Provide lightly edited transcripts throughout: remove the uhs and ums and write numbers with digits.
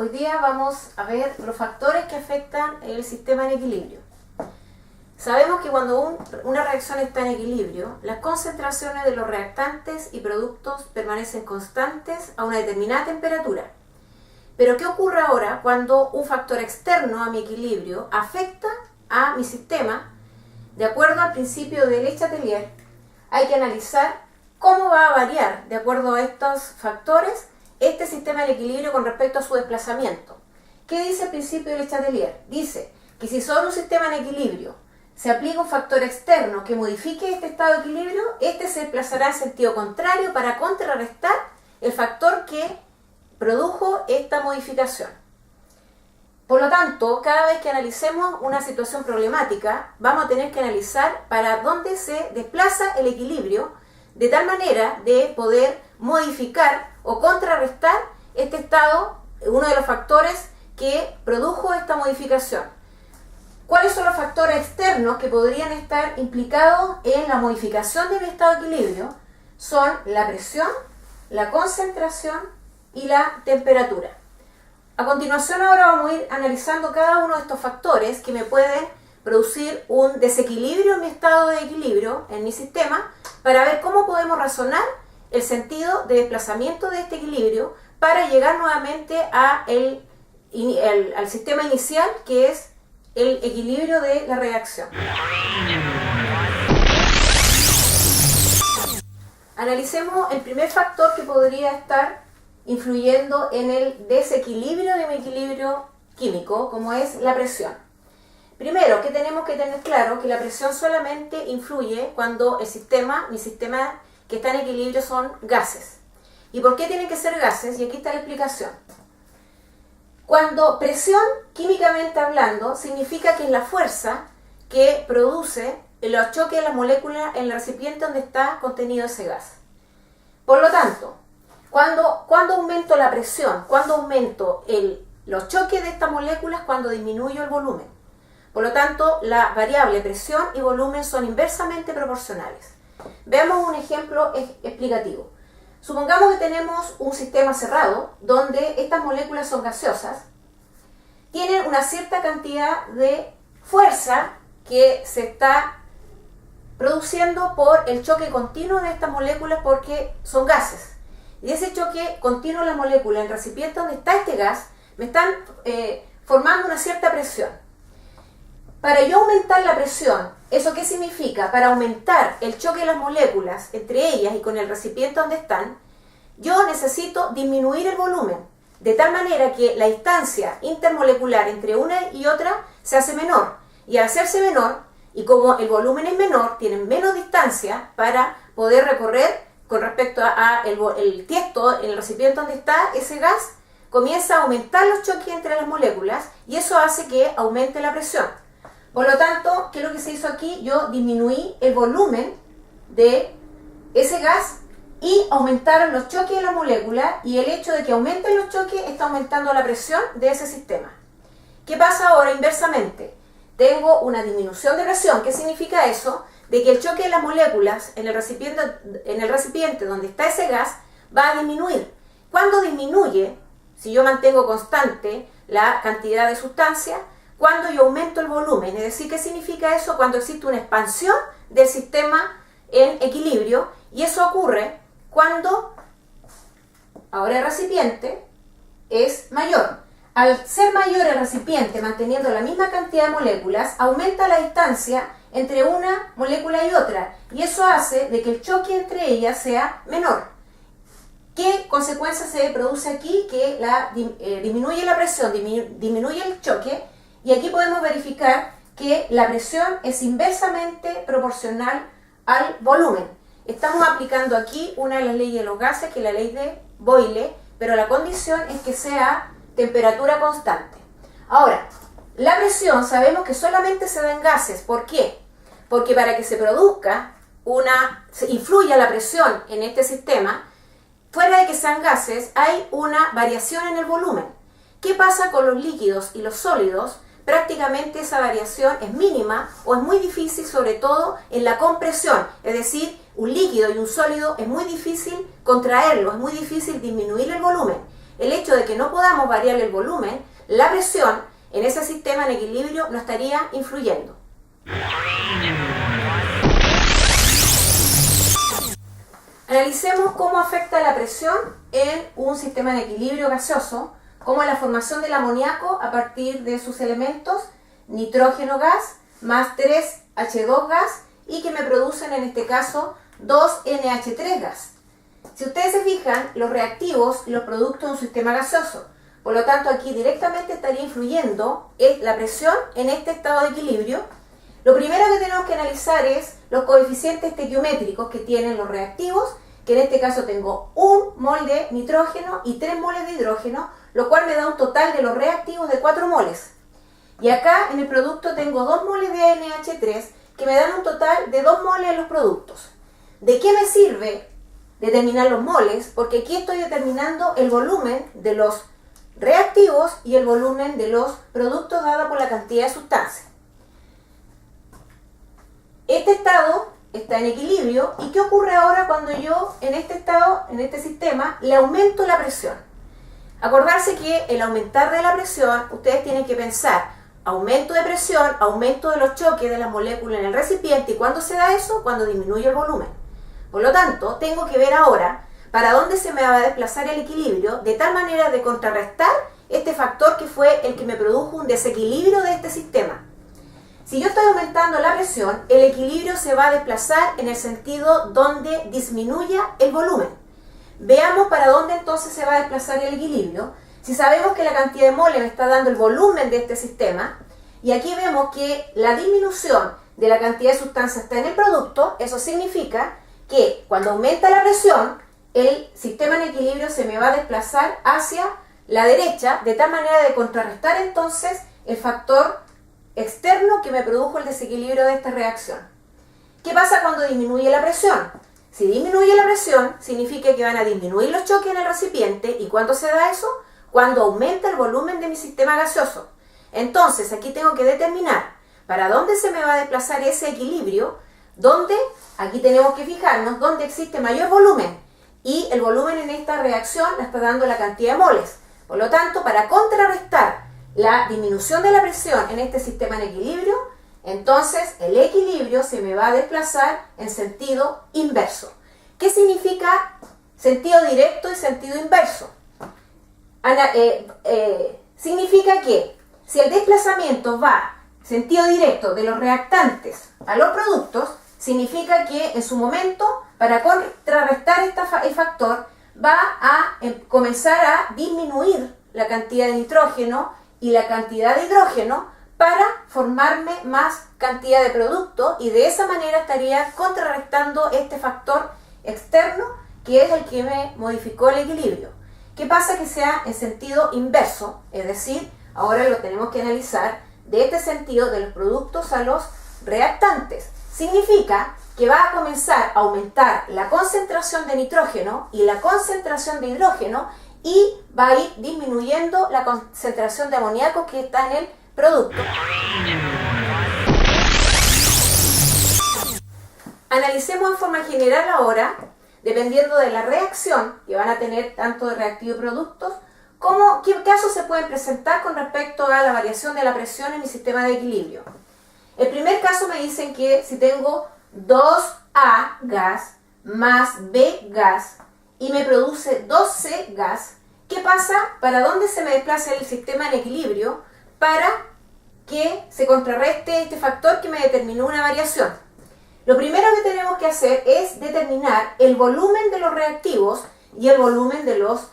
Hoy día vamos a ver los factores que afectan el sistema en equilibrio. Sabemos que cuando una reacción está en equilibrio, las concentraciones de los reactantes y productos permanecen constantes a una determinada temperatura. Pero ¿qué ocurre ahora cuando un factor externo a mi equilibrio afecta a mi sistema? De acuerdo al principio de Le Chatelier, hay que analizar cómo va a variar, de acuerdo a estos factores, este sistema en equilibrio con respecto a su desplazamiento. ¿Qué dice el principio de Le Chatelier? Dice que si sobre un sistema en equilibrio se aplica un factor externo que modifique este estado de equilibrio, este se desplazará en sentido contrario para contrarrestar el factor que produjo esta modificación. Por lo tanto, cada vez que analicemos una situación problemática, vamos a tener que analizar para dónde se desplaza el equilibrio, de tal manera de poder modificar o contrarrestar este estado, uno de los factores que produjo esta modificación. ¿Cuáles son los factores externos que podrían estar implicados en la modificación de mi estado de equilibrio? Son la presión, la concentración y la temperatura. A continuación ahora vamos a ir analizando cada uno de estos factores que me pueden producir un desequilibrio en mi estado de equilibrio, en mi sistema, para ver cómo podemos razonar el sentido de desplazamiento de este equilibrio para llegar nuevamente al sistema inicial, que es el equilibrio de la reacción. Analicemos el primer factor que podría estar influyendo en el desequilibrio de mi equilibrio químico, como es la presión. Primero, que tenemos que tener claro que la presión solamente influye cuando mi sistema que está en equilibrio son gases. ¿Y por qué tienen que ser gases? Y aquí está la explicación. Cuando presión, químicamente hablando, significa que es la fuerza que produce los choques de las moléculas en el recipiente donde está contenido ese gas. Por lo tanto, cuando aumento la presión, cuando aumento los choques de estas moléculas, cuando disminuyo el volumen. Por lo tanto, la variable presión y volumen son inversamente proporcionales. Veamos un ejemplo explicativo. Supongamos que tenemos un sistema cerrado donde estas moléculas son gaseosas, tienen una cierta cantidad de fuerza que se está produciendo por el choque continuo de estas moléculas porque son gases. Y ese choque continuo de las moléculas en el recipiente donde está este gas me están formando una cierta presión. Para yo aumentar la presión, ¿eso qué significa? Para aumentar el choque de las moléculas entre ellas y con el recipiente donde están, yo necesito disminuir el volumen, de tal manera que la distancia intermolecular entre una y otra se hace menor. Y al hacerse menor, y como el volumen es menor, tienen menos distancia para poder recorrer con respecto a el tiesto en el recipiente donde está ese gas, comienza a aumentar los choques entre las moléculas y eso hace que aumente la presión. Por lo tanto, ¿qué es lo que se hizo aquí? Yo disminuí el volumen de ese gas y aumentaron los choques de la molécula, y el hecho de que aumenten los choques está aumentando la presión de ese sistema. ¿Qué pasa ahora inversamente? Tengo una disminución de presión. ¿Qué significa eso? De que el choque de las moléculas en el recipiente donde está ese gas va a disminuir. ¿Cuándo disminuye? Si yo mantengo constante la cantidad de sustancia, cuando yo aumento el volumen. Es decir, ¿qué significa eso? Cuando existe una expansión del sistema en equilibrio, y eso ocurre cuando ahora el recipiente es mayor. Al ser mayor el recipiente, manteniendo la misma cantidad de moléculas, aumenta la distancia entre una molécula y otra, y eso hace de que el choque entre ellas sea menor. ¿Qué consecuencia se produce aquí? Que disminuye la presión, disminuye el choque, y aquí podemos verificar que la presión es inversamente proporcional al volumen. Estamos aplicando aquí una de las leyes de los gases, que es la ley de Boyle, pero la condición es que sea temperatura constante. Ahora, la presión sabemos que solamente se da en gases. ¿Por qué? Porque para que se produzca influya la presión en este sistema, fuera de que sean gases, hay una variación en el volumen. ¿Qué pasa con los líquidos y los sólidos? Prácticamente esa variación es mínima o es muy difícil, sobre todo en la compresión. Es decir, un líquido y un sólido es muy difícil contraerlo, es muy difícil disminuir el volumen. el hecho de que no podamos variar el volumen, la presión en ese sistema en equilibrio no estaría influyendo. Analicemos cómo afecta la presión en un sistema en equilibrio gaseoso, como la formación del amoníaco a partir de sus elementos nitrógeno gas más 3H2 gas y que me producen en este caso 2NH3 gas. Si ustedes se fijan, los reactivos y los productos de un sistema gaseoso, por lo tanto aquí directamente estaría influyendo la presión en este estado de equilibrio. Lo primero que tenemos que analizar es los coeficientes estequiométricos que tienen los reactivos, que en este caso tengo 1 mol de nitrógeno y 3 moles de hidrógeno, lo cual me da un total de los reactivos de 4 moles. Y acá en el producto tengo 2 moles de NH3 que me dan un total de 2 moles en los productos. ¿De qué me sirve determinar los moles? Porque aquí estoy determinando el volumen de los reactivos y el volumen de los productos dado por la cantidad de sustancia. Este estado está en equilibrio. ¿Y qué ocurre ahora cuando yo en este estado, en este sistema, le aumento la presión? Acordarse que el aumentar de la presión, ustedes tienen que pensar aumento de presión, aumento de los choques de las moléculas en el recipiente. ¿Y cuándo se da eso? Cuando disminuye el volumen. Por lo tanto, tengo que ver ahora para dónde se me va a desplazar el equilibrio, de tal manera de contrarrestar este factor que fue el que me produjo un desequilibrio de este sistema. Si yo estoy aumentando la presión, el equilibrio se va a desplazar en el sentido donde disminuya el volumen. Veamos para dónde entonces se va a desplazar el equilibrio. Si sabemos que la cantidad de moles me está dando el volumen de este sistema, y aquí vemos que la disminución de la cantidad de sustancia está en el producto, eso significa que cuando aumenta la presión, el sistema en equilibrio se me va a desplazar hacia la derecha, de tal manera de contrarrestar entonces el factor externo que me produjo el desequilibrio de esta reacción. ¿Qué pasa cuando disminuye la presión? Si disminuye la presión, significa que van a disminuir los choques en el recipiente. ¿Y cuándo se da eso? Cuando aumenta el volumen de mi sistema gaseoso. Entonces, aquí tengo que determinar para dónde se me va a desplazar ese equilibrio, donde, aquí tenemos que fijarnos, dónde existe mayor volumen. Y el volumen en esta reacción la está dando la cantidad de moles. Por lo tanto, para contrarrestar la disminución de la presión en este sistema en equilibrio, entonces el equilibrio se me va a desplazar en sentido inverso. ¿Qué significa sentido directo y sentido inverso? Significa que si el desplazamiento va sentido directo de los reactantes a los productos, significa que en su momento, para contrarrestar el factor, va a comenzar a disminuir la cantidad de nitrógeno y la cantidad de hidrógeno para formarme más cantidad de producto, y de esa manera estaría contrarrestando este factor externo que es el que me modificó el equilibrio. ¿Qué pasa que sea en sentido inverso? Es decir, ahora lo tenemos que analizar de este sentido de los productos a los reactantes. Significa que va a comenzar a aumentar la concentración de nitrógeno y la concentración de hidrógeno, y va a ir disminuyendo la concentración de amoníaco que está en el producto. Analicemos en forma general ahora, dependiendo de la reacción que van a tener tanto de reactivo y productos, qué casos se pueden presentar con respecto a la variación de la presión en mi sistema de equilibrio. El primer caso me dicen que si tengo 2A gas más B gas y me produce 2C gas, ¿qué pasa? ¿Para dónde se me desplaza el sistema en equilibrio para que se contrarreste este factor que me determinó una variación? Lo primero que tenemos que hacer es determinar el volumen de los reactivos y el volumen de los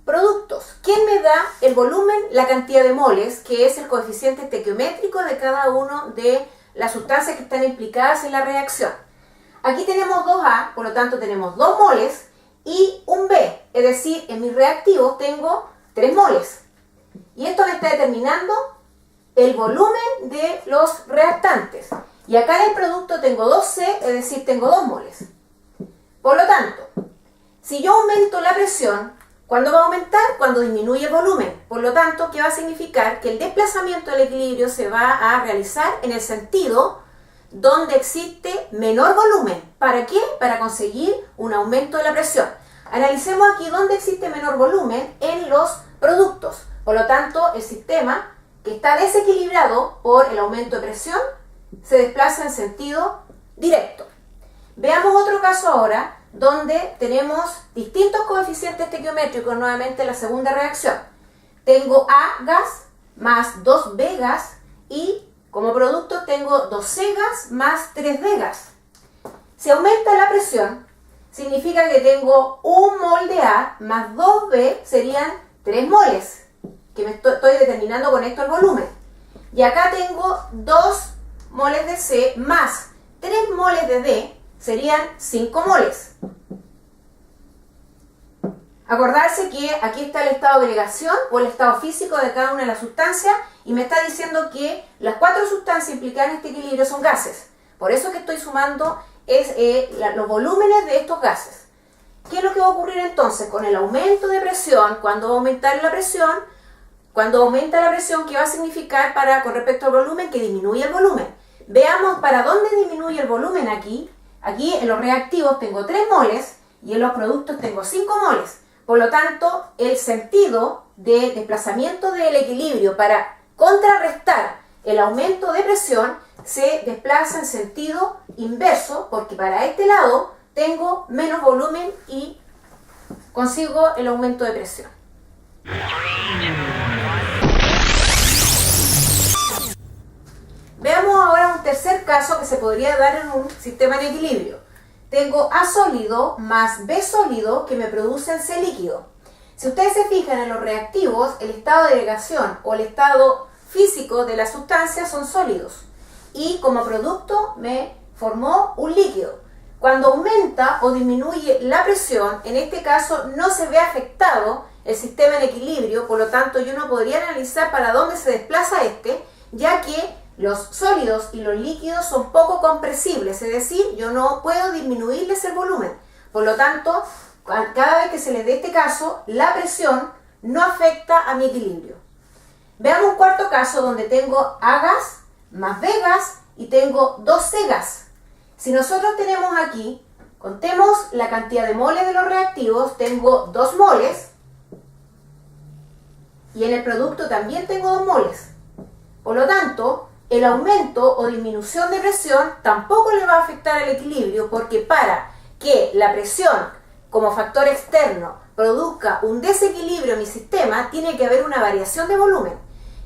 productos. ¿Quién me da el volumen? La cantidad de moles, que es el coeficiente estequiométrico de cada uno de las sustancias que están implicadas en la reacción. Aquí tenemos 2A, por lo tanto tenemos 2 moles y un B, es decir, en mis reactivos tengo 3 moles. Y esto me está determinando el volumen de los reactantes. Y acá en el producto tengo 2C, es decir, tengo 2 moles. Por lo tanto, si yo aumento la presión, ¿cuándo va a aumentar? Cuando disminuye el volumen. Por lo tanto, ¿qué va a significar? Que el desplazamiento del equilibrio se va a realizar en el sentido donde existe menor volumen. ¿Para qué? Para conseguir un aumento de la presión. Analicemos aquí dónde existe menor volumen en los productos. Por lo tanto, el sistema que está desequilibrado por el aumento de presión se desplaza en sentido directo. Veamos otro caso ahora donde tenemos distintos coeficientes estequiométricos, nuevamente la segunda reacción. Tengo A gas más 2B gas y como producto tengo 2C gas más 3D gas. Si aumenta la presión, significa que tengo 1 mol de A más 2B serían 3 moles, que me estoy determinando con esto el volumen. Y acá tengo 2 moles de C más 3 moles de D, serían 5 moles. Acordarse que aquí está el estado de agregación o el estado físico de cada una de las sustancias y me está diciendo que las 4 sustancias implicadas en este equilibrio son gases. Por eso que estoy sumando los volúmenes de estos gases. ¿Qué es lo que va a ocurrir entonces? Con el aumento de presión, cuando va a aumentar la presión, cuando aumenta la presión, ¿qué va a significar con respecto al volumen? Que disminuye el volumen. Veamos para dónde disminuye el volumen aquí. Aquí en los reactivos tengo 3 moles y en los productos tengo 5 moles. Por lo tanto, el sentido de desplazamiento del equilibrio para contrarrestar el aumento de presión se desplaza en sentido inverso, porque para este lado tengo menos volumen y consigo el aumento de presión. Veamos ahora un tercer caso que se podría dar en un sistema en equilibrio. Tengo A sólido más B sólido que me producen C líquido. Si ustedes se fijan en los reactivos, el estado de agregación o el estado físico de la sustancia son sólidos. Y como producto me formó un líquido. Cuando aumenta o disminuye la presión, en este caso no se ve afectado el sistema en equilibrio, por lo tanto yo no podría analizar para dónde se desplaza ya que los sólidos y los líquidos son poco compresibles, es decir, yo no puedo disminuirles el volumen. Por lo tanto, cada vez que se les dé este caso, la presión no afecta a mi equilibrio. Veamos un cuarto caso donde tengo A gas más B gas y tengo 2C gas. Si nosotros tenemos aquí, contemos la cantidad de moles de los reactivos, tengo 2 moles y en el producto también tengo 2 moles. Por lo tanto, el aumento o disminución de presión tampoco le va a afectar al equilibrio, porque para que la presión como factor externo produzca un desequilibrio en mi sistema, tiene que haber una variación de volumen.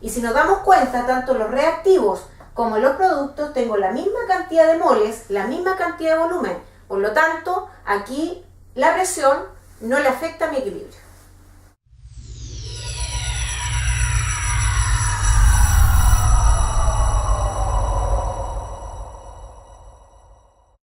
Y si nos damos cuenta, tanto en los reactivos como en los productos tengo la misma cantidad de moles, la misma cantidad de volumen. Por lo tanto, aquí la presión no le afecta a mi equilibrio.